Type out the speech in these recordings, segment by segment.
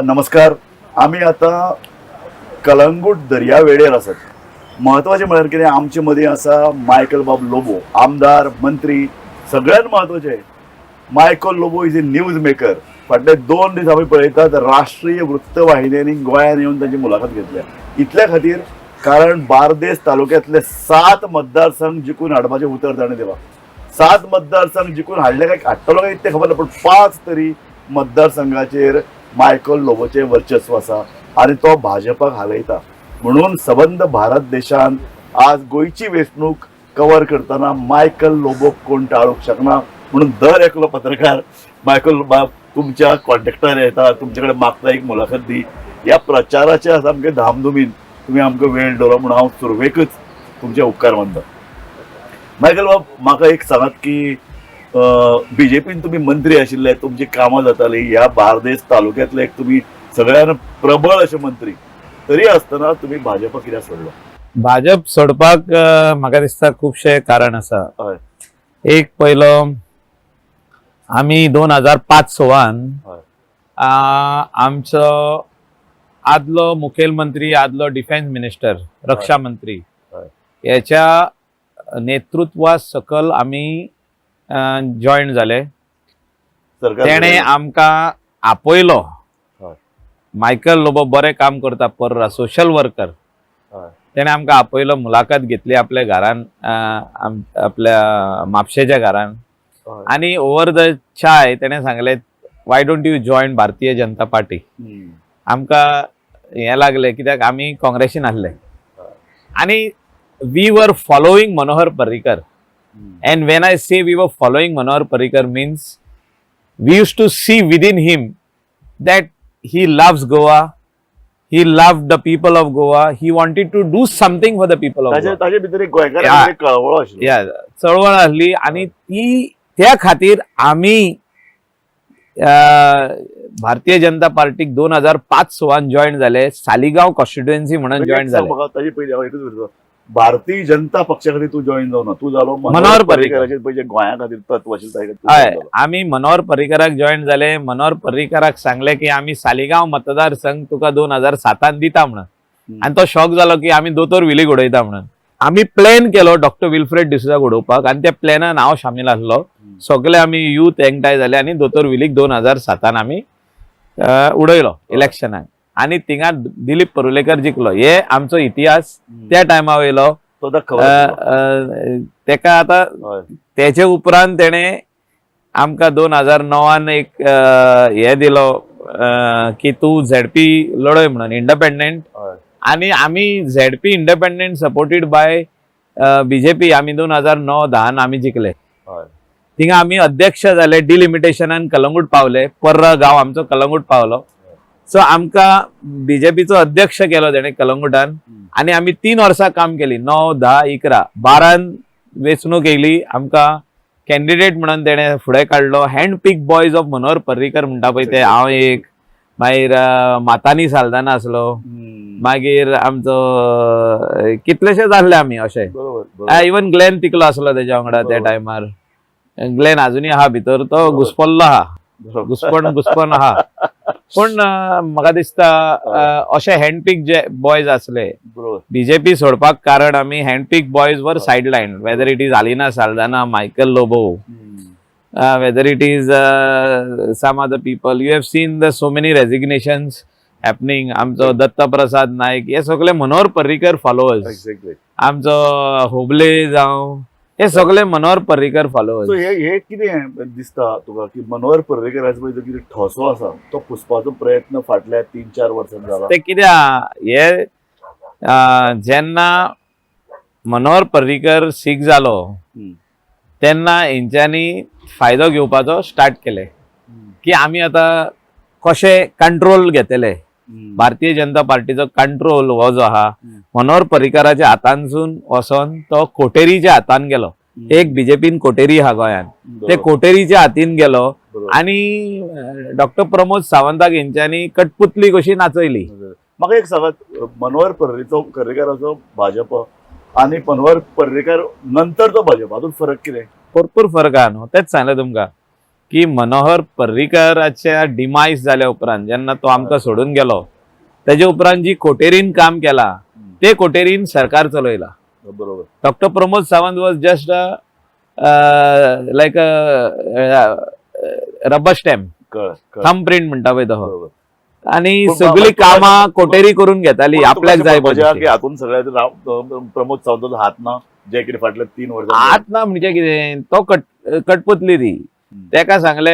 नमस्कार. आम्ही आता कलंगूट दर्या वेळेर आसात. महत्वाचे म्हळ्यार कितें आमचे मदीं आसा मायकल बाब लोबो, आमदार, मंत्री, सगळ्यात महत्वाचे. Michael Lobo is a news maker. फाटले 2 दीस आमी पळयतात राष्ट्रीय वृत्तवाहिन्यांनी गोंयांत येवन तांची मुलाखत घेतल्या. इतल्या खातीर कारण बार्देस तालुक्यांतले 7 मतदारसंघ जिखून हाडपाचें उतर ताणें दिलां. 7 मतदारसंघ जिखून हाडले काय हाडटलो काय तें खबर ना, पूण 5 तरी मतदारसंघाचेर मायकल लोबोचे वर्चस्व आसा आणि तो भाजपाक हालयता. म्हणून सबंद भारत देशान आज गोयची वेंचणूक कव्हर करतना मायकल लोबोक कोण टाळूंक शकना. म्हणून दर एकलो पत्रकार मायकल बाब तुमच्या कॉन्टॅक्टार येता, तुमचे कडेन मागता एक मुलाखत दी. ह्या प्रचाराच्या सामके धामधुमीन तुम्ही आमकां वेळ दवरलो म्हणून हांव सुरवेकच तुमचे उपकार मानता. मायकल बाब, म्हाका एक सांगात की बीजेपीन तुम्ही मंत्री आशिल्ले, तुमची कामां जाताली. ह्या बार्देस तालुक्यांतले एक तुम्ही सगळ्यान प्रबळ असे मंत्री, तरी आसतना तुम्ही भाजप कित्याक सोडलो? भाजप सोडपाक म्हाका दिसता खुबशे कारण आसा. हय. एक पयलो, आमी 2005-06 आमचो आदलो मुखेलमंत्री, आदलो डिफेन्स मिनिस्टर, रक्षा मंत्री याच्या नेतृत्वा सकल आमी जॉईन जाले. तेणे आमकां आपयलो. मायकल लोबो बरें काम करता, पर सोशल वर्कर. तेणे आमकां आपयलो, मुलाखत घेतली आपल्या घरान, आपल्या म्हापशेच्या घरान. आणि ओवर द चाय तेणे सांगले, Y don't you join Bharatiya Janata party. आमकां हें लागलें कित्याक आमी काँग्रेसीन आसले आणि we were following Manohar Parrikar. And when I say we were following Manohar Parrikar means we used to see within him that he loves Goa, he loved the people of Goa, he wanted to do something for the people of Goa. ताजे भितर एक गोंयकारांची एक कळवळ आशिल्ली. चळवळ आसली आणि ती त्या खातीर आमी भारतीय जनता पार्टीक 2005-06 जॉईन झाले. सालिगांव कॉन्स्टिट्युएन्सी म्हणून जॉईन झाले. ताजे पयलीं हांव एकच विचारतो, भारतीय जनता पक्षा खातीर तू जॉईन जावना, तू जालो मनोहर पर्रीकर. पयलीं गोंया खातीर तत्व आशिल्लें. हय, आमी मनोहर पर्रीकराक जॉईन झाले. मनोहर पर्रीकराक सांगले की आमी सालिगांव मतदारसंघ तुका 2007 दिता म्हणून. आणि तो शॉक जालो की आमी दोतोर विलीक उडयता म्हणून. आमी प्लॅन केलो डॉक्टर विल्फ्रेड डिसूजाक उडोवपाक, आणि त्या प्लॅनान हांव शामील आसलो. सगळे आमी युथ एकठांय जाले आणि दोतोर विलीक 2007 आमी उडयलो इलेक्शनाक. आणि थिंगा दिलीप परुलेकर जिखलो. हे आमचो इतिहास त्या टायमा वयलो. तेका आता त्याचे उपरांत तेणे आमकां 2009 एक हे दिलो की तू झेडपी लढय म्हणून, इंडिपेंडेंट. आणि आमी ZP independent supported by BJP आमी 2009-10 आमी जिखले. थिंगा आमी अध्यक्ष जाले. डिलिमिटेशनान कलंगूट पावले. पर्रा गांव आमचो कलंगूट पावलो. सो आमकां बीजेपीचो अध्यक्ष केलो तेणे कलंगुटान. आणि आमी 3 वर्सां काम केली. 9, 10, 11, 12 वेंचणूक येयली. आमकां कॅन्डिडेट म्हणून तेणे फुडें काडलो. Hand pick boys of Manohar Parrikar म्हणटा पळय ते. हांव एक, मागीर मातानी सालदाना आसलो, मागीर आमचो कितलेशेच आसले आमी अशे. इवन ग्लेन तिकलो आसलो तेज्या वांगडा त्या टायमार. ग्लेन अजुनूय आहा भितर, तो घुस्पल्लो आहा, घुस्पण आहा. पण म्हाका दिसता अशे हँडपीक जे बॉयज आसले बीजेपी सोडपाक कारण आमी हँडपीक बॉयज वर sideline. Whether it is Alina Saldanha, Michael Lobo, whether it is some other people. You have seen the so many resignations happening. आमचो दत्ता प्रसाद नायक, हे सगळे मनोहर पर्रीकर फॉलोअर्स. आमचो होबले जावं, हे सगळे मनोहर पर्रीकर फॉलोअर्स. हे कितें दिसता तुका की मनोहर पर्रीकराचो पळय जो कितें ठोसो आसा तो पुसपाचो प्रयत्न फाटल्या 3-4 वर्सांनी जाला? ते कित्याक हे जेन्ना मनोहर पर्रीकर सीख जालो तेन्ना हेंच्यांनी फायदो घेवपाचो स्टार्ट केले की आमी आतां कशे कंट्रोल घेतले. भारतीय जनता पार्टीचो कंट्रोल हो जो आहा मनोहर पर्रीकराच्या हातांसून वचोन तो कोटेरीच्या हातान गेलो. एक बीजेपीन कोटेरी आहा गोंयान, ते कोटेरीच्या हातीन गेलो. आणि डॉक्टर प्रमोद सावंताक हेंच्यांनी कटपुतली कशी नाचयली. म्हाका एक सांगात, मनोहर पर्रीकराचो भाजप आणि मनोहर पर्रीकर नंतरचो भाजप हातूंत फरक कितें? भरपूर फरक आहा न्हू. तेच सांगलें तुमकां की मनोहर पर्रीकराच्या डिमाईस जाल्या उपरांत जेन्ना तो आमकां सोडून गेलो तेजे उपरांत जी कोटेरीन काम केला ते कोटेरीन सरकार चलयला. बरोबर. Doctor Pramod Sawant was just like rubber stamp, कळ्ळें. थंब प्रिंट म्हणटा पळय तो. बरोबर. आणि पण सगळी कामां कोटेरी करून घेताली आपल्याक जाय की पडची. हातून सगळ्यात प्रमोद सावंताचो हात ना जे कितें फाटल्या 3 वर्सां आत ना म्हणजे कितें तो कटपुतली ती. तेका सांगले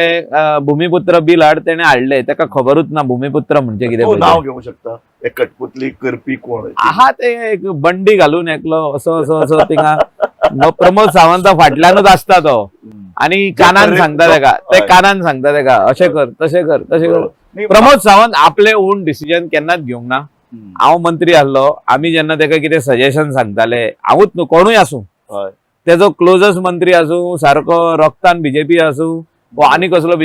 भूमिपुत्र बिल हाड, तेणे हाडले, तेका खबरूच ना भूमिपुत्र म्हणजे कितें. तूं नांव घेवंक शकता एक कटपुतली करपी कोण आहा ते एक बंडी घालून एकलो असो असो असो थिंगा प्रमोद सावंता फाटल्यानूच आसता तो. आणि कानान सांगता तेका, ते कानान सांगता तेका अशें कर तशें कर तशें कर. प्रमोद सावंत आपले ओन डिसिजन केन्नाच घेवंक ना. हांव मंत्री आसलो, आमी जेन्ना तेका कितें सजेशन सांगताले, हांवूच न्हू कोणूय आसूं, तेजो क्लोजस्ट मंत्री आसूं, सारको रक्तान बीजेपी आसूं वा आनी कसलो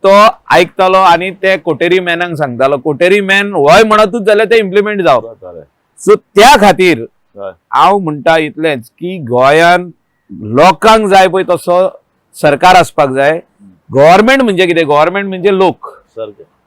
तो आयकतालो आनी ते कोटेरी मॅनांक सांगतालो. कोटेरी मॅन वय म्हणतूच जाल्यार ते इम्प्लिमेंट जावप. सो त्या खातीर हांव म्हणटा इतलेंच की गोंयान लोकांक जाय पळय तसो सरकार आसपाक जाय. गव्हर्नमेंट म्हणजे कितें, गव्हर्नमेंट म्हणजे लोक.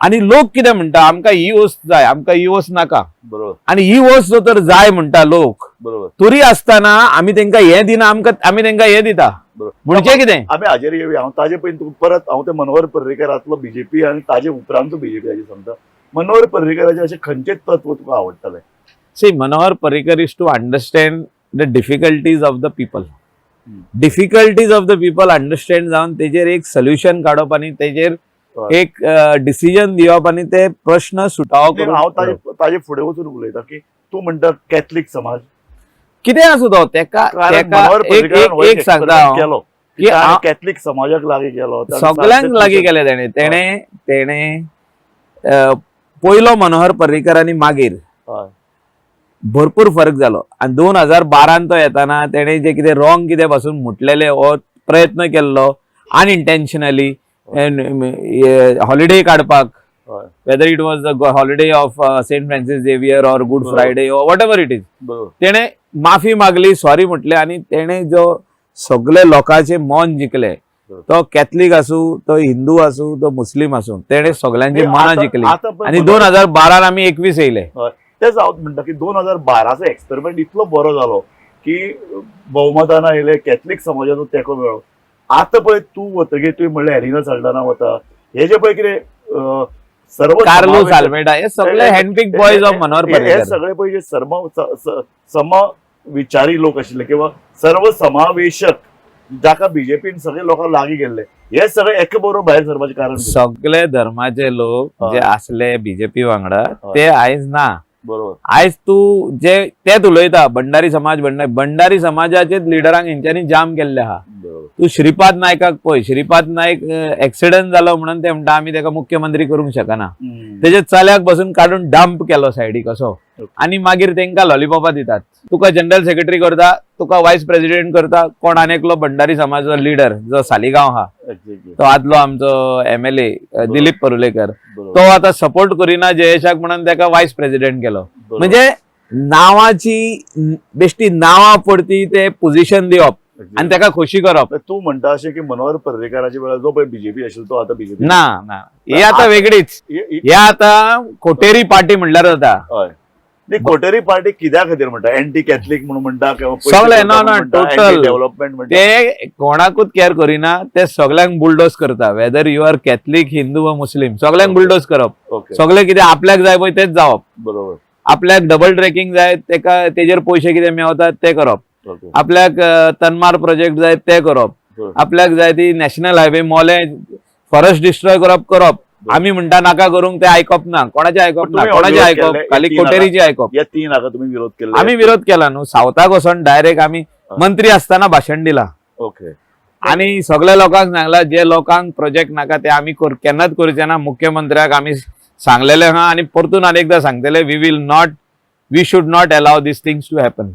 आणि लोक कितें म्हणटा, आमकां ही वस्त जाय, आमकां ही वस्त नाका. बरोबर. आणि ही वस्त जो तर जाय म्हणटा लोक, बरोबर, तरी आसतना आमी तेंकां हें दिना, आमी तेंकां हें दिता. म्हणजे कितें आमी हाजेर येवया. हांव ताजे पयलीं तुका परत हांव ते मनोहर पर्रीकरांतलो बीजेपी आनी ताजे उपरांतचो बीजेपी हाजेर सांगता. मनोहर पर्रीकराचे अशें खंयचेच तत्व तुका आवडटलें? See, Manohar Parrikar is to understand the difficulties of the people. Difficulties of the people understand जावन तेजेर एक सोल्युशन काडप आनी तेजेर एक डिसिजन दिवप आनी ते प्रश्न सुटावप. हांव ताजे फुडें वचून उलयता की तूं म्हणटा कॅथलीक समाज कितें आसूं तो, तेका एक सांगता हांव की कॅथलीक समाजाक लागीं गेलो, सगळ्यांक लागीं गेले तेणे पयलो मनोहर पर्रीकर आनी मागीर भरपूर फरक जालो. आनी 2012 तो येताना तेणे जे कितें रॉंग कितें पासून म्हटलेले हो प्रयत्न केल्लो अनइंटेन्शनली हॉलिडे काडपाक, whether it was the holiday of Saint Francis Xavier or Good Friday or whatever it is, तेणे माफी मागली, सॉरी म्हटले आनी तेणे जो सगळे लोकांचे मन जिंकले. तो कॅथलीक आसूं, तो हिंदू आसूं, तो मुस्लीम आसूं, तेणे सगळ्यांची मनां जिंकली. आनी 2012 आमी 21 येयले. तेच हांव म्हणटा की 2012चो एक्सपेरिमेंट इतलो बरो जालो की भोवमतान आयले, कॅथलीक समाजाचो तेंको मेळ्ळो. आतां पळय तूं वतगीर तुवें म्हणलें एलिना साल्ढाणा वता, हे जे पळय कितें सर्व कार्लोस आल्मेडा, हे सगळे हँडपिक बॉयज ऑफ मनोहर पर्रीकर, हे सगळे पळय जे समविचारी लोक आशिल्ले किंवा सर्व समावेशक जाका बीजेपीन सगळे लोकांक लागीं गेल्ले, हे सगळे एके बरोबर भायर सरपाचें कारण सगळे धर्माचे लोक जे आसले बीजेपी वांगडा ते आयज ना. बरोबर. आयज तू जे तेच उलयता भंडारी भंडारी समाजाचे लिडरांक हेंच्यांनी जाम केल्ले आहा. तू श्रीपाद नायकाक पळय, श्रीपाद नायक एक्सिडंट जालो म्हणून ते म्हणटा आमी तेका मुख्यमंत्री करूंक शकना. तेजे चल्याक बसून काडून डंप केलो सायडीक असो, आनी मागीर तेंकां लॉलिपॉपां दितात. तुका जनरल सेक्रेटरी करता, तुका वायस प्रेसिडेंट करता कोण आनेकलो भंडारी समाजाचो लिडर जो सालिगांव आहा, तो आदलो आमचो MLA दिलीप परुलेकर, तो आतां सपोर्ट करिना जयेशाक म्हणून तेका वायस प्रेसिडेंट केलो. म्हणजे नांवाची बेश्टी नांवां पडती ते पोझिशन दिवप आनी तेका खोशी करप. तूं म्हणटा अशें की मनोहर पर्रीकराच्या वेळार जो पळय बीजेपी आशिल्लो तो आतां बीजेपी ना, हे आतां वेगळीच. हे आतां कोटेरी पार्टी म्हणल्यार जाता. हय, ती कोटेरी पार्टी कित्या खातीर म्हणटा? एंटी कॅथलीक म्हणून म्हणटा सगळे ना टोटल डेव्हलपमेंट म्हणटा, ते कोणाकूच केअर करिना, ते सगळ्यांक बुलडोज करता. Whether you are Catholic, Hindu वा मुस्लीम, सगळ्यांक बुलडोज करप. सगळे कितें आपल्याक जाय पळय तेच जावप. बरोबर. आपल्याक डबल ट्रॅकिंग जाय, तेका तेजेर पयशे कितें मेळतात ते करप. आपल्याक तन्मार प्रोजेक्ट जाय ते करप. आपल्याक जाय ती नॅशनल हायवे मोले फॉरेस्ट डिस्ट्रॉय करप. आमी म्हणटा नाका करूंक, ते आयकप ना. कोणाचे आयकप ना, कोणाचे आयकप, खाली कोटेरीचे आयकप. या तीन हाका तुम्ही विरोध केला? आमी विरोध केला न्हू. सावथाक वचोन डायरेक्ट आमी मंत्री असताना भाशण दिला. ओके. आणि सगळ्या लोकांक सांगला जे लोकांक प्रोजेक्ट नाका ते आमी केन्नाच करचे ना. मुख्यमंत्र्याक आमी सांगलेले आहा आनी परतून अनेकदा सांगतले, we should not allow this things to happen.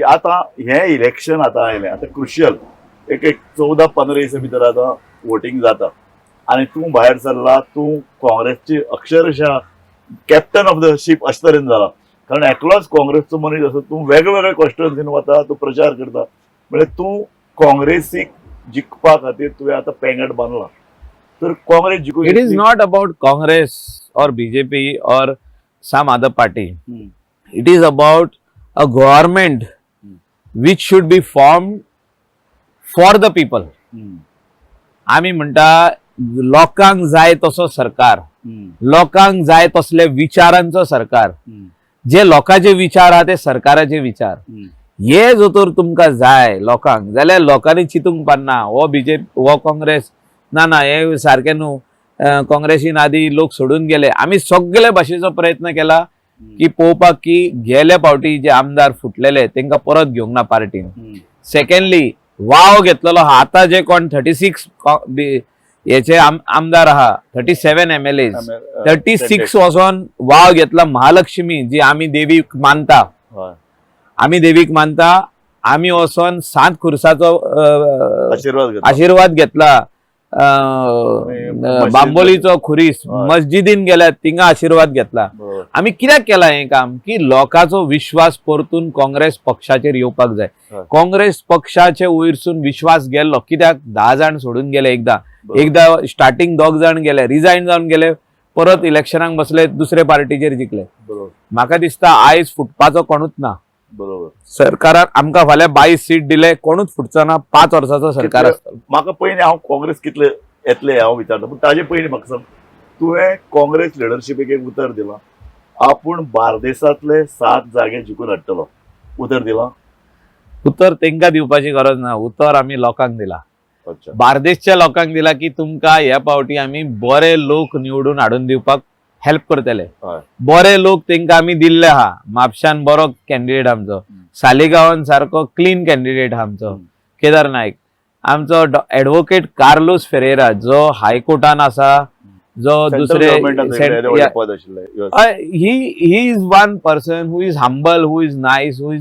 आता हे इलेक्शन आता आयले, आता क्रुशियल एक 14-15 दिसा भितर आता वोटिंग जाता आणि तू भायर सरला, तू काँग्रेसची अक्षरशः कॅप्टन ऑफ द शिप अशे तरेन जाला. कारण एकलोच काँग्रेसचो मनीस असो, तू वेगवेगळ्या कॉन्स्टिट्युएन्सीन वता, तू प्रचार करता, म्हणजे तू काँग्रेसीक जिखपा खातीर तुवें आतां पेंगट बांदला. तर काँग्रेस जिंकून It is not about Congress or BJP or some other party. हम्म. It is about a government which should be formed for the people. हम्म. आम्ही म्हणटा लोकांक जाय तसो सरकार, हम्म. लोकांक जाय तसले विचारांचो सरकार, हम्म. जे लोकांचे विचार आहा ते सरकाराचे विचार. हम्म. हे जो तर तुमकां जाय लोकांक जाल्यार लोकांनी चिंतूंक पारना हो बीजेपी हो काँग्रेस ना ना हे सारखे न्हू काँग्रेसीन आदी लोक सोडून गेले. आमी सगळे भाशेचो प्रयत्न केला की पळोवपाक की गेल्या फावटी जे आमदार फुटलेले तांकां परत घेवंक ना पार्टीन. हम्म. सेकंडली वाव घेतलेलो आहा आतां जे कोण 36 हेचे आमदार आहा 37 MLAs 36 वचोन वाव घेतला. महालक्ष्मी जी आमी देवीक मानता, हय. आमी देवीक मानता, आमी वचोन 7 खुर्साचो आशीर्वाद घेतला. आशीर्वाद घेतला. मस्जिद- बांबोलीचो खुरीस हय. मस्जिदीन गेल्यात तिंगा आशीर्वाद घेतला. बरोबर. आम्ही कित्याक केला हे काम की लोकांचो विश्वास परतून काँग्रेस पक्षाचेर येवपाक जाय. हय. काँग्रेस पक्षाचे वयरसून विश्वास गेल्लो कित्याक 10 जाण सोडून गेले. बरोबर. एकदा स्टार्टिंग 2 जाण गेले, रिजायन जावन गेले, परत इलेक्शनाक बसले, दुसरे पार्टीचेर जिखले. बरोबर. म्हाका दिसता आयज फुटपाचो कोणूच ना. बरोबर. सरकारान आमकां फाल्यां 22 सीट दिले, कोणूच फुटचो ना. 5 वर्साचो सरकार आसता. म्हाका पयलीं हांव काँग्रेस कितले येतले हांव विचारता, पूण ताजे पयलीं म्हाका सांग, तुवें काँग्रेस लिडरशिपीक एक उतर दिलां, आपूण बार्देसांतले 7 जागे जिखून हाडटलो, उतर दिलां. उतर तेंकां दिवपाची गरज ना. उतर आमी लोकांक दिला. अच्छा. बार्देसच्या लोकांक दिला की तुमकां ह्या फावटी आमी बरे लोक निवडून हाडून दिवपाक हेल्प करतले. हय. बरे लोक तेंकां आमी दिल्ले आहा. म्हापशान बरो कॅन्डिडेट आमचो, सालिगांवान सारको क्लीन कॅन्डिडेट आमचो केदार नायक, आमचो एडवोकेट कार्लोस फेरेरा जो हायकोर्टान आसा, जो सेंट्रल दुसरे गव्हर्नमेंटान सगळे व्हडले पद आशिल्ले. Yes. He is one person who is humble, who is nice, who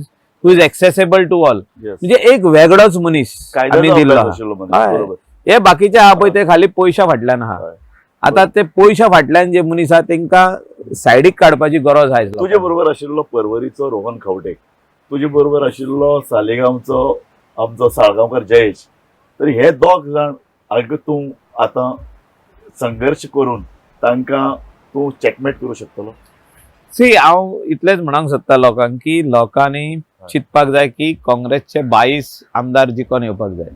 is accessible to all. Yes. म्हणजे एक वेगळोच मनीस आमी कायद्याचो दिल्लो अभ्यास आहा. आशिल्लो मनीस. हय. बरोबर. हे बाकीचे आहा पळय ते खाली पयशा फाटल्यान आहा. हय. आता ते पयशा फाटल्यान जे मनीस आहा तेंकां सायडीक काडपाची गरज आयज. तुजे बरोबर आशिल्लो परवरीचो रोहन खंवटे, तुजे बरोबर आशिल्लो सालिगांवचो आमचो साळगांवकर जयेश. तरी हे 2 जाण हाका तूं आतां संघर्श करून तांकां तूं चॅकमेट करूं शकतलो. सी हांव इतलेंच म्हणूंक सोदता लोकांक की लोकांनी चिंतपाक जाय की काँग्रेसचे 22 आमदार जिखून येवपाक जाय.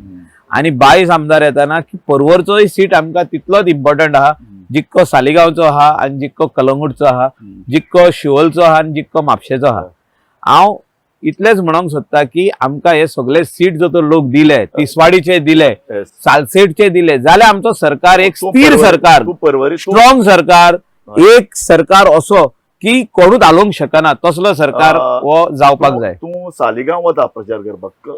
आणि 22 आमदार येताना की परवरचोय सीट आमकां तितलोच इम्पॉर्टंट आहा जितको सालिगांवचो आहा आनी जितको कलंगूटचो आहा, जितको शिवोलचो आहा आनी जितको म्हापशेचो आहा. हांव इतलेच म्हणूंक सोदता की आमकां हे सगळे सीट जो तो लोक दिले, तिसवाडीचे दिले, Yes. सालसेटचे दिले, जाल्यार आमचो सरकार एक तूं स्थिर परवरी- सरकार, तूं परवरी तूं- स्ट्रॉंग सरकार, हय. एक सरकार असो की कोणूच हालोवंक शकना तसलो सरकार हो जावपाक जाय. तूं सालिगांव वता प्रचार करपाक,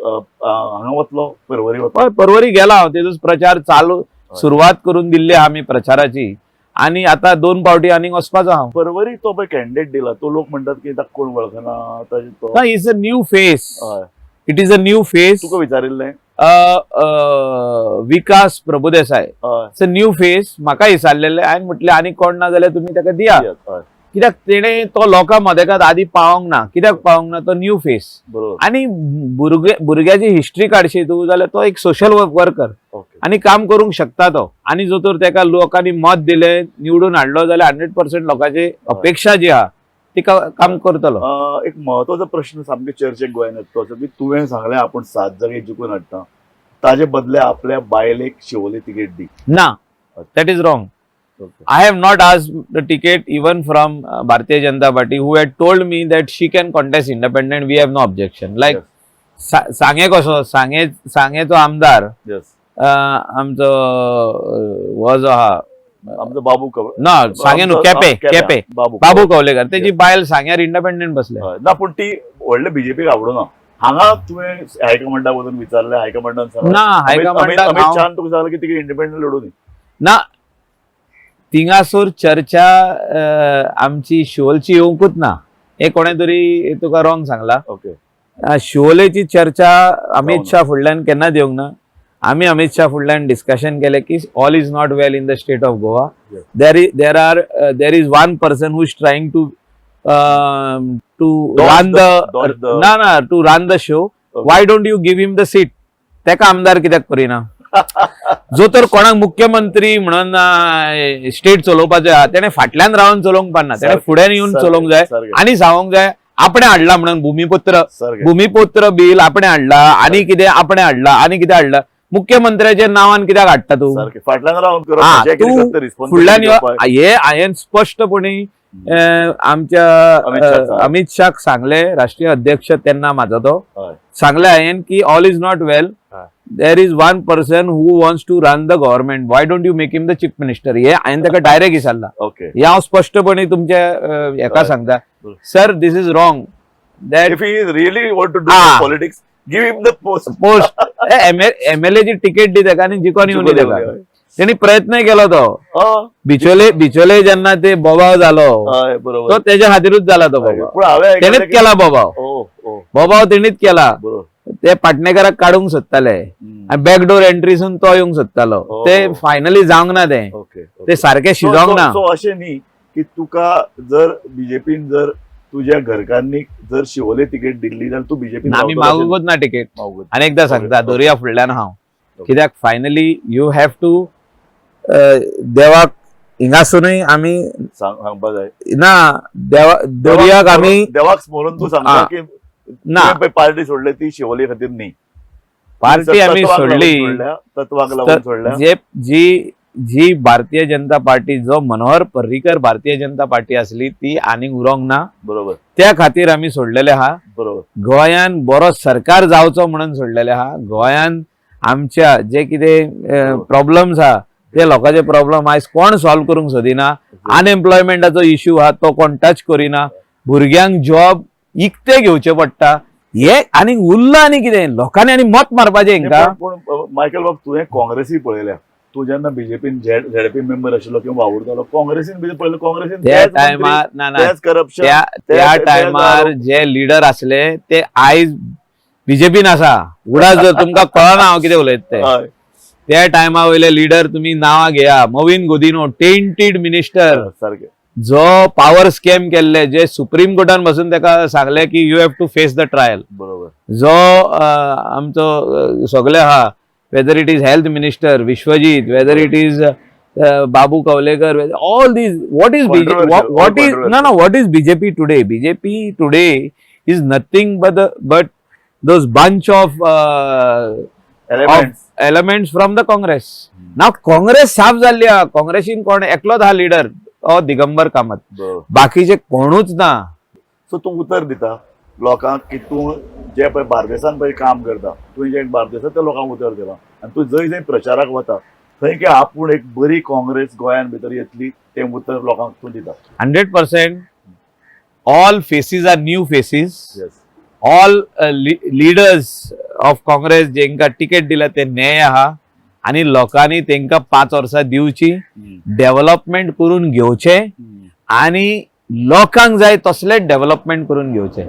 हांगा वतलो परवरी वता. हय, परवरी गेला हांव, तेजोच प्रचार चालू सुरवात करून दिल्ली आहा आमी प्रचाराची. आणि आता 2 फावटी आनीक वचपाचो हांव. परवरी तो पळय कॅन्डिडेट दिला, तो लोक म्हणटात की ताका कोण वळखना ताजे तो. ना, इज अ न्यू फेस. हय. It is a new face. तुका विचारिल्लें. विकास प्रभुदेसाय, हय. It's a new face. म्हाका विचारलेले, हांवें म्हटलें आनी कोण ना जाल्यार तुमी ताका दिया. हय. कित्याक तेणे तो लोकां मदेकात आदी पावोंक ना. कित्याक पावोंक ना? तो न्यू फेस. बरोबर. आणि भुरग्याची हिस्ट्री काडशी तूं जाल्यार तो एक सोशल वर्कर ओके. आणि काम करूंक शकता तो. आणि जो तर ताका लोकांनी मत दिले, निवडून हाडलो जाल्यार 100% लोकांची अपेक्षा जी आहा ती काम करतलो. एक महत्वाचो प्रश्न सामके चर्चेक गोंयांत येता तो असो की तुवें सांगलें आपूण 7 जागे जिखून हाडटा, ताजे बदले आपल्या बायलेक शिवोले तिकेट दी. ना, that is wrong. Okay. I have not asked the ticket even from Bharatiya Janata Party, who had told me that she can contest independent. We have no objection. Like सांगे कसो, सांगेचो आमदार Yes. आमचो हो जो आहा आमचो बाबू ना, सांगे न्हू, केपे बाबू बाबू कवलेकर, तेजी बायल सांग्यार इंडिपेंडंट बसले. हय. ना पूण ती व्हडले बीजेपीक आवडना. हांगा तुवें हायकमांडाक वचून विचारलें, हायकमांडान सांगलें ना, हायकमांडाक अमित शाहान तुका सांगलें की तिका इंडिपेंडंट लडून. ना, थिंगासोर चर्चा आमची शिवोलची येवंकूच ना. हे कोणे तरी तुका रॉंग सांगला. ओके. शिवोलेची चर्चा अमित शाह फुडल्यान केन्ना येवंक ना. आम्ही अमित शाह फुडल्यान डिस्कशन केले की all is not well in the state of Goa. There is one person who is trying to run the show. Why don't you give him the seat? तेका आमदार कित्याक करिना? जो तर कोणाक मुख्यमंत्री म्हणून स्टेट चलोवपाचो आहा तेणे फाटल्यान रावन चलोवंक पारना, तेणे फुड्यान येवन चलोवंक जाय आनी सांगूंक जाय आपणे हाडला म्हणून भूमिपुत्र बिल आपणे हाडला आनी कितें आपणे हाडला आनी कितें हाडला. मुख्यमंत्र्याच्या नावान कित्याक हाडटा तू? फाटल्यान रावन तू फुडल्यान हे हांवें स्पश्टपणे आमच्या अमित शाक सांगले, राष्ट्रीय अध्यक्ष तेन्ना म्हाजो तो सांगले हांवें की all is not well, there is one person who wants to run the government, why don't you make him the chief minister. हे हांवें ताका डायरेक्ट विचारला. हे हांव स्पश्टपणे तुमच्या हेका सांगता, sir this is wrong. That if he really want to do politics, give him the post. MLA ची तिकीट दी ताका आनी जिकोन येवन ताका. त्यांनी प्रयत्न केलो तो. बिचोले जेन्ना ते बोबाव जालो तो तेज्या खातीरूच जाला तो बोबाव. तेणेच केला बोबाव तेणीच केला. ते पाटणेकराक काडूंक सोदताले आनी बॅकडोर एंट्रीसून तो येवंक सोदतालो. ते फायनली जावंक ना ते सारखे शिजोंक ना. अशें न्ही की तुका जर बीजेपीन जर तुझ्या घरकांनी जर शिवोले तिकेट दिल्ली जाल्यार तू बीजेपी आमी मागूंकच ना तिकेट. आनी एकदा सांगता दर्या फुडल्यान हांव कित्याक फायनली यू हॅव टू देवाक हिंगासूनय आमी सांगपा जाय ना दर्याक आमी देवाक स्मरून तू सांगता की ना पार्टी सोडली ती शिवोले खातीर न्ही, पार्टी आमी सोडली तत्वाक लागून सोडल्या. जी भारतीय जनता पार्टी जो मनोहर पर्रीकर भारतीय जनता पार्टी असली ती आनी उरोंक ना. बरोबर. त्या खातीर आमी सोडलेले आहा. बरोबर. गोंयान बरो सरकार जावचो म्हणून सोडलेले आहा. गोंयान आमच्या जे कितें प्रॉब्लेम्स आहा ते लोकांचे प्रॉब्लेम आयज कोण सॉल्व करूंक सोदिना. अनएम्प्लॉयमेंटाचो इश्यू आहा तो कोण टच करिना. भुरग्यांक जॉब इकते घेवचे पडटा. हे आनी उरला आनी कितें लोकांनी आनी मत मारपाचें हेंकां. पूण मायकल बाब तुवें काँग्रेसी पळयल्या. तू जेन्ना बीजेपीन झेडपी मेंबर आशिल्लो किंवा वावुरतालो काँग्रेसीन बी पळयलें काँग्रेसीन त्या टायमार ना करप्शन त्या टायमार जे लिडर आसले ते आयज बीजेपीन आसा. उडास जर तुमकां कळना हांव कितें उलयता ते. त्या टायमा वयले लिडर तुमी नांवां घेया. मवीन गोदिनो टेंटेड मिनिस्टर सारके जो पावर स्कॅम केल्ले, जे सुप्रीम कोर्टान बसून ताका सांगले की you have to face the trial. बरोबर. जो आमचो सगळे आहा whether it is health minister Vishwajit, whether it is Babu Kavlekar, all these what is BJP today? BJP today is nothing but those bunch of elements from the Congress. Now Congress साफ जाल्ली आहा. काँग्रेसीन कोण एकलोच हा leader Digambar Kamat, बाकीचे कोणूच ना. सो तू उतर दिता लोकांक की तू जे पळय बार्देसान पळय काम करता, तुवें जे बार्देसांत त्या लोकांक उतर दिला आनी तू जंय जंय प्रचाराक वता थंय की आपूण एक बरी काँग्रेस गोंयान भितर येतली तें उतर लोकांक तूं दिता. 100%. All faces are new faces. All leaders of Congress जेंका तिकेट दिला ते न्याय आहा आनी लोकांनी तेंका 5 वर्सां दिवची, डेव्हलपमेंट करून घेवचे आनी लोकांक जाय तसलेच डेव्हलपमेंट करून घेवचे.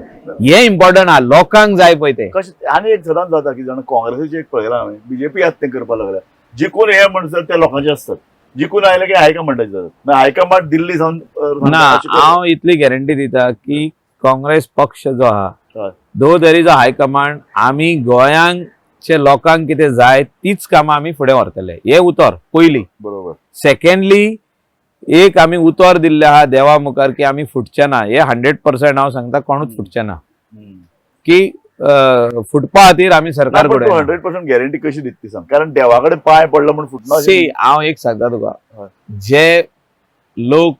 हे इम्पॉर्टंट आहा. लोकांक जाय पळय ते. आनी एक सदांच जाता की जाणा काँग्रेसीचे एक पळयलां हांवें बीजेपी आतां तें करपाक लागल्या. जिखून हे म्हणसर ते लोकांचे आसतात. जिखून आयले की हायकमांडाचे जातात. हायकमांड दिल्ली सावन ना. हांव इतली गॅरंटी दिता की काँग्रेस पक्ष जो आहा दो देर इज अ हायकमांड, आमी गोंयांचे लोकांक कितें जाय तीच कामां आमी फुडें व्हरतले. हे उतर पयली. बरोबर. सेकंडली एक आमी उतर दिल्ले आहा देवा मुखार की आमी फुटचे ना. हे 100% हांव सांगता कोणूच फुटचे ना की फुटपा खातीर आमी सरकार कडेन 100% गॅरंटी कशी दिता सांग. कारण देवा कडेन पांय पडलो म्हण फुटना. हांव एक सांगता तुका, जे लोक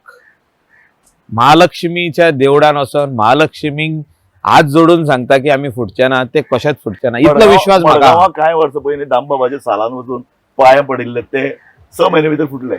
महालक्ष्मीच्या देवळान वचोन महालक्ष्मीक हात जोडून सांगता की आमी फुटचे ना, ते कशेंच फुटचे ना. इतलो विश्वास म्हाका. कांय वर्सां पयलीं दामबाबाच्या सालान वचून पांय पडिल्ले ते 6 म्हयने भितर फुटले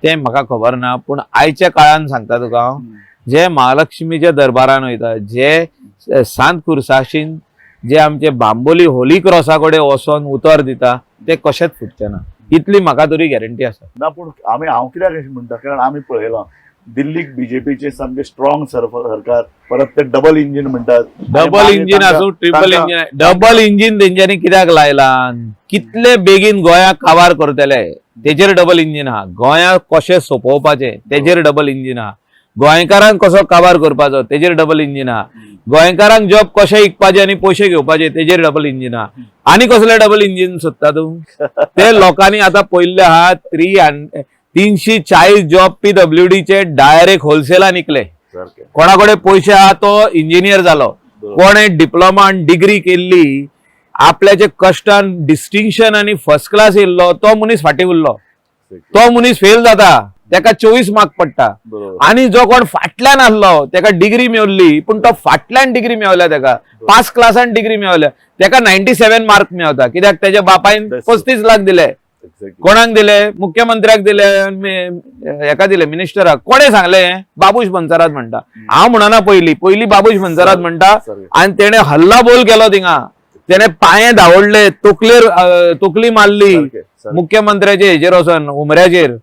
ते म्हाका खबर ना. पूण आयच्या काळान सांगता तुका हांव, जे महालक्ष्मीच्या दरबारान वयता, जे सांत कुर्साशीन जे आमचे बांबोली होली क्रॉसा कडेन वचोन उतर दिता ते कशेंच फुटचे ना. इतली म्हाका तरी गॅरंटी आसा. ना पूण हांव कित्याक अशें म्हणटा कारण आमी पळयलां दिल्लीक बीजेपीचे सामके स्ट्रॉंग सरकार, परत ते डबल इंजीन म्हणटात. डबल इंजीन आसूं ट्रिपल इंजीन, डबल इंजीन तेंच्यांनी कित्याक लायला? कितले बेगीन गोंयाक काबार करतले तेजेर डबल इंजीन आहा. गोंयाक कशें सोंपोवपाचें तेजेर डबल इंजीन आहा. गोंयकारांक कसो काबार करपाचो तेजेर डबल इंजीन आहा, गोंयकारांक जॉब कशे विकपाचे आनी पयशे घेवपाचे तेजेर डबल इंजीन आहा. आनी कसले डबल इंजीन सोदता तूं? ते लोकांनी आता पयले आहा 340 जॉब PWDचे डायरेक्ट होलसेलान विकले. सारकें. कोणाकडे पयशे आहा तो इंजिनियर जालो, कोणे डिप्लोमा आनी डिग्री केल्ली, आपल्याचे कश्टान डिस्टिंक्शन आनी फर्स्ट क्लास येयल्लो तो मनीस फाटीं उरलो. तो मनीस फेल जाता, तेका 24 मार्क पडटा. बरोबर. आणि जो कोण फाटल्यान आसलो तेका डिग्री मेवल्ली, पूण तो फाटल्यान डिग्री मेवल्या, तेका 5 क्लासान डिग्री मेवल्या, तेका 97 मार्क मेवता. कित्याक तेच्या बापायन 35 लाख दिले. कोणाक दिले? मुख्यमंत्र्याक दिले, हेका दिले, मिनिस्टराक. कोणे सांगले? बाबूश बनसरात म्हणटा. हांव म्हणना पयली बाबूश बनसरात म्हणटा. आणि तेणे हल्ला बोल केलो थिंगा, तेणे पांये धांवडले, तकली मारली मुख्यमंत्र्याचे हेजेर वचोन उमऱ्याचेर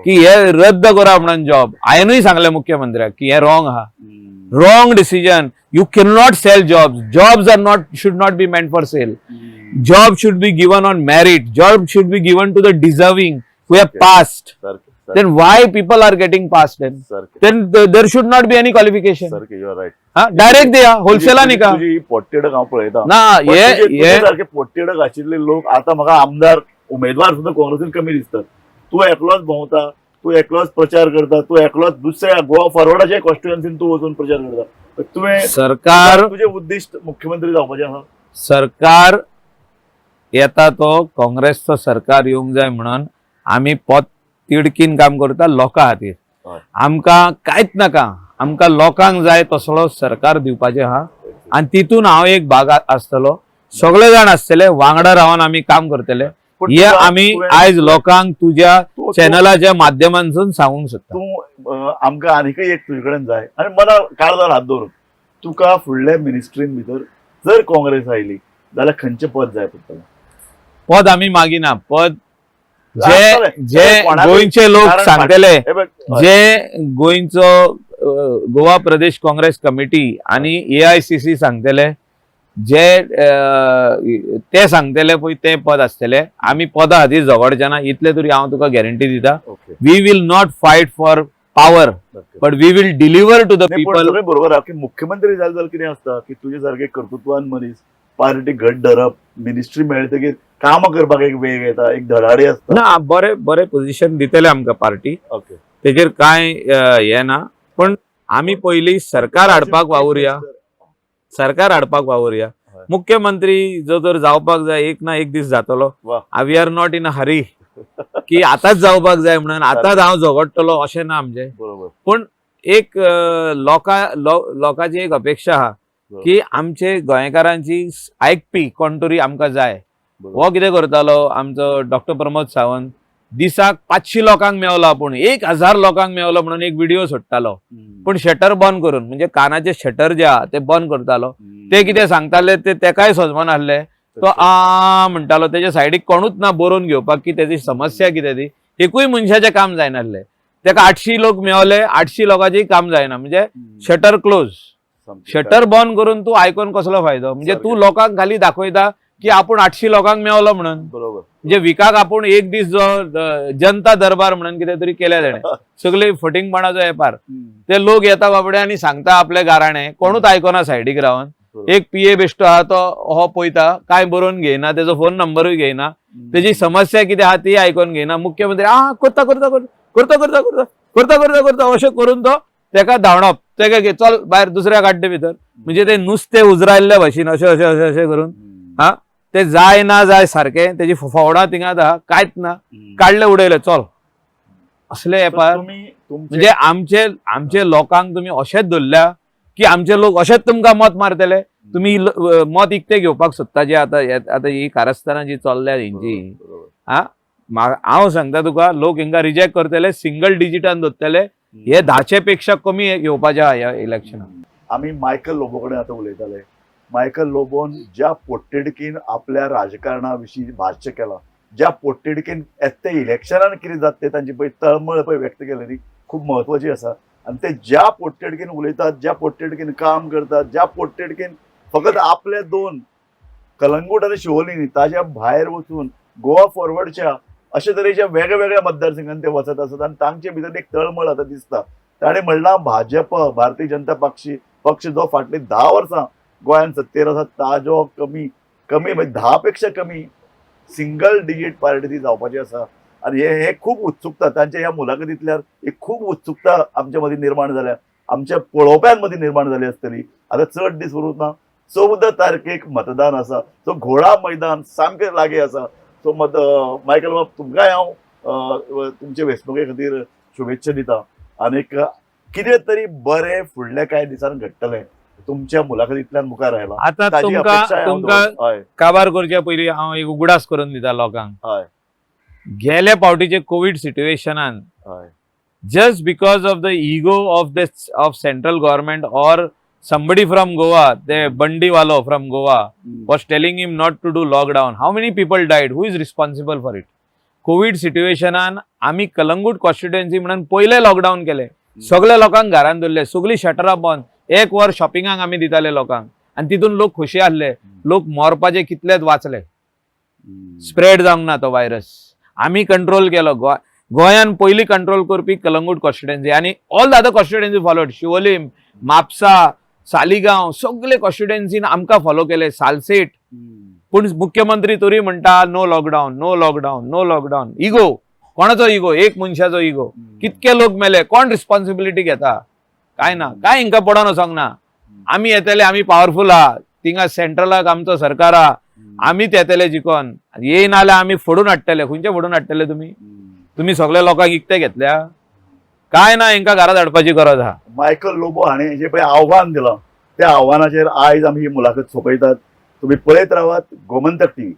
की हे रद्द करा म्हणून जॉब. हांवेनूय सांगले मुख्यमंत्र्याक की हे रॉंग आहा, wrong decision. You can not sell jobs. Jobs are not, should not be meant for sale. Job should be given on merit. Job should be given to the deserving who have passed. Then why people are getting passed then? Then there should not be any qualification. You are right. Direct द्या, wholesale नाही का? तुझी पोट्टेडक हांव पळयता ना हे सारखे पोट्टेडक आशिल्ले लोक आता म्हाका आमदार उमेदवार सुद्धा काँग्रेसीन कमी दिसतात. तू एकलोच भोंवता, तू एकलोच प्रचार करता, तू एकलोच दुसऱ्या गोवा फॉरवर्डाच्या कॉन्स्टिट्युएन्सीन तू वचून प्रचार करता. तुवें सरकार, तुझे उद्दिष्ट मुख्यमंत्री जावपाचें आहा. सरकार येता तो काँग्रेसचं सरकार येवंक जाय म्हणून आम्ही पद तिडकीन काम करता लोकां खातीर. आमकां कांयच नाका, आमकां लोकांक जाय तसलो सरकार दिवपाचें आहा. आनी तितून हांव एक भाग आसतलो. सगळे जाण आसतले, वांगडा रावन आमी काम करतले. हे आमी आयज लोकांक तुज्या चॅनलाच्या माध्यमांतून सांगूंक सोदता. तूं आमकां आनीकय एक तुजे कडेन जाय आनी मना काळजान हात दवरून तुका फुडल्या मिनिस्ट्रीन भितर जर काँग्रेस आयली जाल्यार खंयचें पद जाय पडटलें? पद आम्ही मागिना. पद जे जे गोंयचे लोक सांगतले, जे गोंयचो गोवा प्रदेश काँग्रेस कमिटी आणि AICC सांगतले, जे ते सांगतले पळय ते पद आसतले. आमी पदा खातीर झगडचे ना, इतले तरी हांव तुका गॅरंटी दिता. We will not fight for power, but we will deliver to the people. बरोबर आहे की मुख्यमंत्री जाले जाल्यार कितें आसता की तुजे सारके कर्तृत्वान मनीस पार्टी घट धरप, मिनिस्ट्री मेळटकीर काम करपाक एक वेग येता, एक धडाडी आसता. ना बरे बरे पोझिशन दितले आमकां पार्टी, तेजेर कांय हे ना. पण आमी पयली सरकार हाडपाक वावुरया, सरकार हाडपाक वावुरया. मुख्यमंत्री जो जर जावपाक जाय एक ना एक दीस जातलो. वी आर नॉट इन अ हरी की आताच जावपाक जाय म्हणून आताच हांव झगडटलो अशें ना आमचें. पूण एक लोकांची एक अपेक्षा आहा की आमचे गोंयकारांची आयकपी कोण तरी आमकां जाय. हो कितें करतालो आमचो डॉक्टर प्रमोद सावंत, दिसाक 500 लोकांक मेवला, पूण 1000 लोकांक मेवलो म्हणून एक व्हिडिओ सोडटालो. पूण शटर बंद करून, म्हणजे कानाचे शटर जे आहा ते बंद करतालो. ते कितें सांगताले ते तेकाय सोजमन आहले. तो म्हणटालो, तेजे सायडीक कोणूच ना बरोवन घेवपाक की तेजी समस्या कितें ती. एकूय मनशाचें काम जायनासलें. तेका 800 लोक मेवले, 800 लोकांचें काम जायना. म्हणजे शटर क्लोज, शटर बंद करून तू आयकोन कसलो फायदो? म्हणजे तू लोकांक खाली दाखयता की आपण 800 लोकांक मेवलो म्हणून. बरोबर. म्हणजे विकाक आपण एक दीस जो जनता दरबार म्हणून कितें तरी केल्या तेणे, सगळे फटिंगपणाचो वेपार. ते लोक येता बाबडे आनी सांगता आपले गाराणे, कोणूच आयकोना सायडीक रावन. एक PA बेश्टो आहा तो हो पळयता, काय बरोवन घेयना, तेजो फोन नंबरूय घेयना, तेजी समस्या कितें आहा ती आयकोन घेयना. मुख्यमंत्री करता करता करता करता करता करता करता करता करता अशें करून तो तेका धांवडप, तेका घे चल भायर दुसऱ्या गाड्डे भितर. म्हणजे ते नुस्तें उजरायल्ल्या भशेन अशें अशें अशें अशें करून ते जाय ना जाय सारखें, तेजी फोवडां थिंगात आहा, कांयच ना, काडले उडयले चल. असले वेपार. म्हणजे आमचे लोकांक तुमी अशेंच धरल्या की आमचे लोक अशेंच तुमकां मत मारतले. तुमी मत इकते घेवपाक सोदता जे आतां ही कारस्थानां जी चल्ल्या हेंची. हांव सांगता तुका, लोक हिंगा रिजेक्ट करतले, सिंगल डिजिटान धरतले. हे 10चे पेक्षा कमी घेवपाचे आहा ह्या इलेक्शनाक. आमी मायकल लोबो कडेन आतां उलयताले. मायकल लोबोन ज्या पोट्टेडकीन आपल्या राजकारणा विशीं भाश्य केलां, ज्या पोट्टेडकीन येते इलेक्शनान कितें जाता ते तांची पळय तळमळ पळय व्यक्त केली न्ही, खूब म्हत्वाची आसा. आनी ते ज्या पोट्टेडकीन उलयतात, ज्या पोट्टेडकीन काम करतात, ज्या पोट्टेडकीन फकत आपले 2 कलंगूट आनी शिवोली न्ही, ताज्या भायर वचून गोवा फॉरवर्डच्या अशे तरेच्या वेगळ्या वेगळ्या मतदारसंघांत ते वचत आसात. आनी तांचे भितर एक तळमळ आतां दिसता ताणें म्हणलां भाजप भारतीय जनता पक्ष जो फाटली 10 वर्सां गोंयांत सत्तेर आसा ताजो कमी म्हणजे 10 पेक्षा कमी सिंगल डिजीट पार्टी ती जावपाची आसा. आनी हे खूब उत्सुकता तांच्या ह्या मुलाखतींतल्यान एक खूब उत्सुकता आमच्या मदीं निर्माण जाल्या, आमच्या पळोवप्यां मदीं निर्माण जाली आसतली. आतां चड दीस उरूंक ना, 14 तारखेक मतदान आसा. सो घोडा मैदान सामकें लागीं आसा. सो मायकल बाब तुमकांय हांव तुमचे वेंचणुके खातीर शुभेच्छा दिता. आनीक कितें तरी बरें फुडल्या कांय दिसान घडटलें तुमच्या मुलाखतींतल्यान मुखार आयलां. आता ताजी अपेक्षा हांव तुमकां दवरतां. हय काबार करच्या पयलीं हांव एक उगडास करून दिता लोकांक. हय गेल्या फावटीचे कोविड सिच्युएशनान हय just because of the ego of central government or somebody from Goa, the Bandiwalo from Goa was telling him not to do lockdown. How many people died? Who is responsible for it? Covid सिच्युएशनान आमी Calangute constituency म्हणून पयले lockdown केले. सगळे लोकांक घरान दवरले, सगळी शटरां बंद. 1 वर शॉपिंगाक आमी दिताले लोकांक आनी तितून लोक खुशी आसले. लोक मरपाचे कितलेच वाचले. स्प्रेड जावंक ना तो व्हायरस. आमी कंट्रोल केलो. गोंयान पयली कंट्रोल करपी कलंगूट कॉन्स्टिट्युएन्सी आनी all the other constituency followed. Siolim, Mapusa, Saligao सगळे कॉन्स्टिट्युएन्सीन आमकां फॉलो केले. सालसेट. पूण मुख्यमंत्री तरी म्हणटा no lockdown, no lockdown, no lockdown. Ego कोणाचो इगो? एक मनशाचो इगो. कितके लोक मेले, कोण रिस्पॉन्सिबिलिटी घेता? काय ना, काय हिंका पडोन वचोंक ना. आमी येतले, आमी पॉवरफुल आहा. थिंगा सेंट्रलाक आमचो सरकार आहा, आमीच येतले जिकोन. येयना जाल्यार आमी फोडून हाडटले. खंयचे फोडून हाडटले तुम्ही सगळ्या लोकांक इकते घेतल्या? काय ना, हिंका घरात हाडपाची गरज आहा. मायकल लोबो हाणें जे पळय आव्हान दिलां त्या आव्हानाचेर आयज आमी ही मुलाखत सोंपयतात. तुम्ही पळयत रावात गोमंतक टीव्ही.